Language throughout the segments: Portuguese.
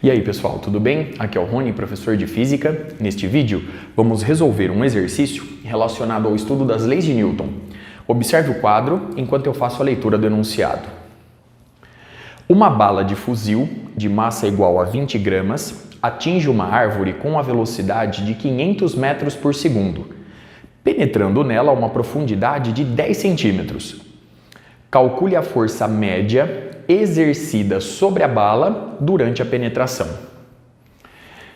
E aí pessoal, tudo bem? Aqui é o Rony, professor de Física. Neste vídeo, vamos resolver um exercício relacionado ao estudo das leis de Newton. Observe o quadro enquanto eu faço a leitura do enunciado. Uma bala de fuzil de massa igual a 20 gramas atinge uma árvore com a velocidade de 500 metros por segundo, penetrando nela a uma profundidade de 10 centímetros. Calcule a força média exercida sobre a bala durante a penetração.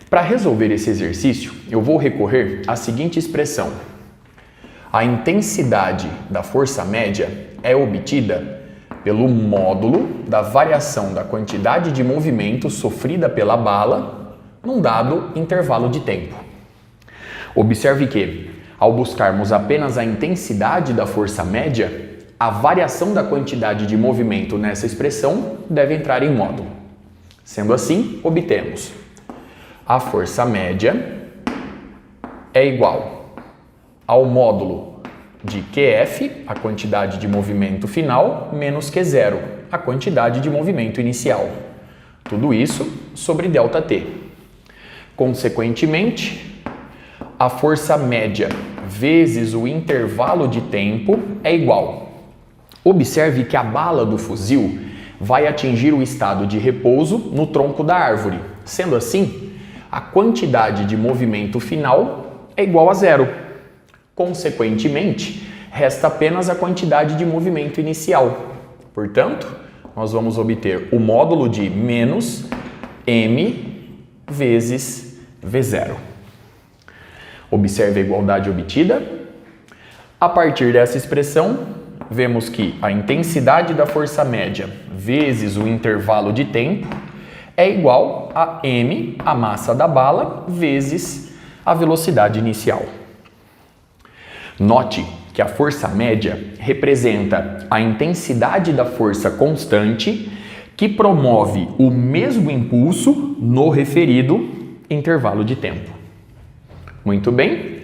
Para resolver esse exercício, eu vou recorrer à seguinte expressão. A intensidade da força média é obtida pelo módulo da variação da quantidade de movimento sofrida pela bala num dado intervalo de tempo. Observe que, ao buscarmos apenas a intensidade da força média, a variação da quantidade de movimento nessa expressão deve entrar em módulo. Sendo assim, obtemos a força média é igual ao módulo de QF, a quantidade de movimento final, menos Q0, a quantidade de movimento inicial. Tudo isso sobre ΔT. Consequentemente, a força média vezes o intervalo de tempo é igual. Observe que a bala do fuzil vai atingir o estado de repouso no tronco da árvore. Sendo assim, a quantidade de movimento final é igual a zero. Consequentemente, resta apenas a quantidade de movimento inicial. Portanto, nós vamos obter o módulo de menos m vezes v0. Observe a igualdade obtida. A partir dessa expressão, vemos que a intensidade da força média vezes o intervalo de tempo é igual a m, a massa da bala, vezes a velocidade inicial. Note que a força média representa a intensidade da força constante que promove o mesmo impulso no referido intervalo de tempo. Muito bem.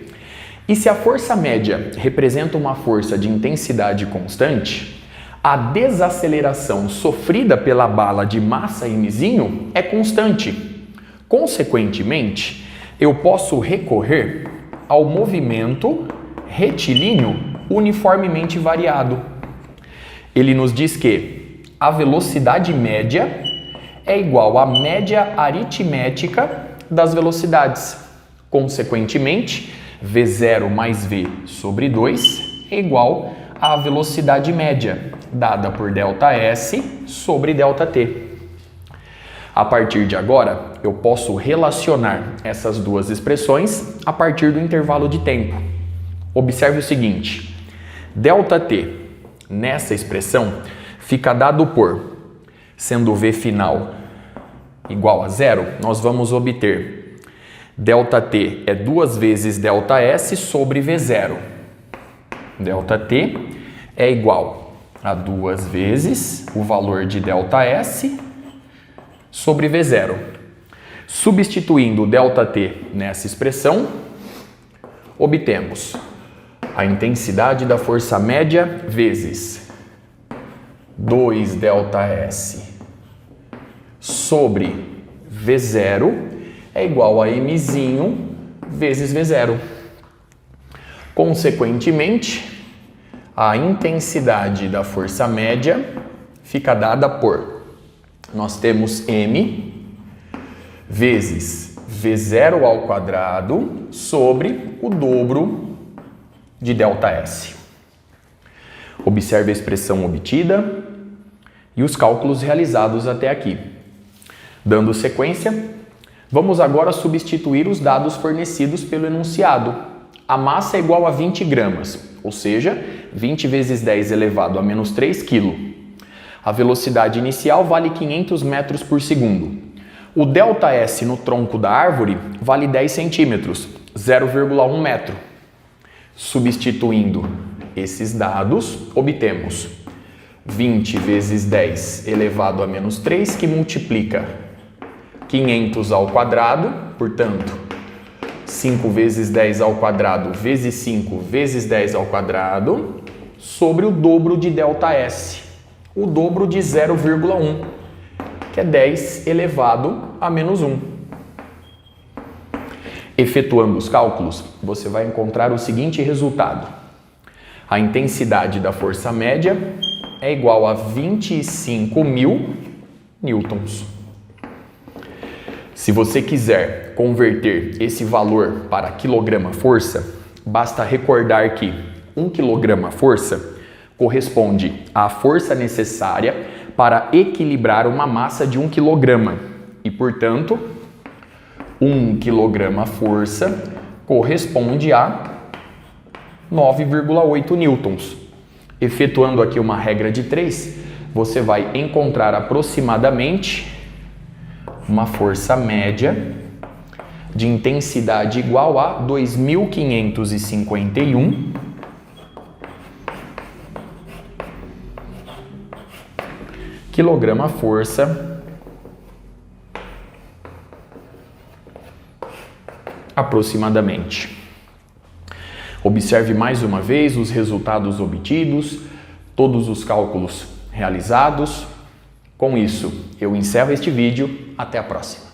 E se a força média representa uma força de intensidade constante, a desaceleração sofrida pela bala de massa mzinho é constante. Consequentemente, eu posso recorrer ao movimento retilíneo uniformemente variado. Ele nos diz que a velocidade média é igual à média aritmética das velocidades. Consequentemente, V0 mais V sobre 2 é igual à velocidade média, dada por ΔS sobre ΔT. A partir de agora, eu posso relacionar essas duas expressões a partir do intervalo de tempo. Observe o seguinte, ΔT nessa expressão fica dado por, sendo V final igual a zero, nós vamos obter ΔT é 2 vezes ΔS sobre V0. ΔT é igual a 2 vezes o valor de ΔS sobre V0. Substituindo ΔT nessa expressão, obtemos a intensidade da força média vezes 2 ΔS sobre V0 é igual a mzinho vezes V0. Consequentemente, a intensidade da força média fica dada por, nós temos m vezes V0 ao quadrado sobre o dobro de ΔS. Observe a expressão obtida e os cálculos realizados até aqui. Dando sequência, vamos agora substituir os dados fornecidos pelo enunciado. A massa é igual a 20 gramas, ou seja, 20 vezes 10 elevado a menos 3 kg. A velocidade inicial vale 500 metros por segundo. O ΔS no tronco da árvore vale 10 centímetros, 0,1 metro. Substituindo esses dados, obtemos 20 vezes 10 elevado a menos 3, que multiplica 500 ao quadrado, portanto, 5 vezes 10 ao quadrado vezes 5 vezes 10 ao quadrado, sobre o dobro de ΔS, o dobro de 0,1, que é 10 elevado a menos 1. Efetuando os cálculos, você vai encontrar o seguinte resultado. A intensidade da força média é igual a 25.000 newtons. Se você quiser converter esse valor para quilograma-força, basta recordar que 1 quilograma-força corresponde à força necessária para equilibrar uma massa de 1 quilograma e, portanto, 1 quilograma-força corresponde a 9,8 newtons. Efetuando aqui uma regra de 3, você vai encontrar aproximadamente uma força média de intensidade igual a 2.551 quilograma-força aproximadamente. Observe mais uma vez os resultados obtidos, todos os cálculos realizados. Com isso, eu encerro este vídeo. Até a próxima.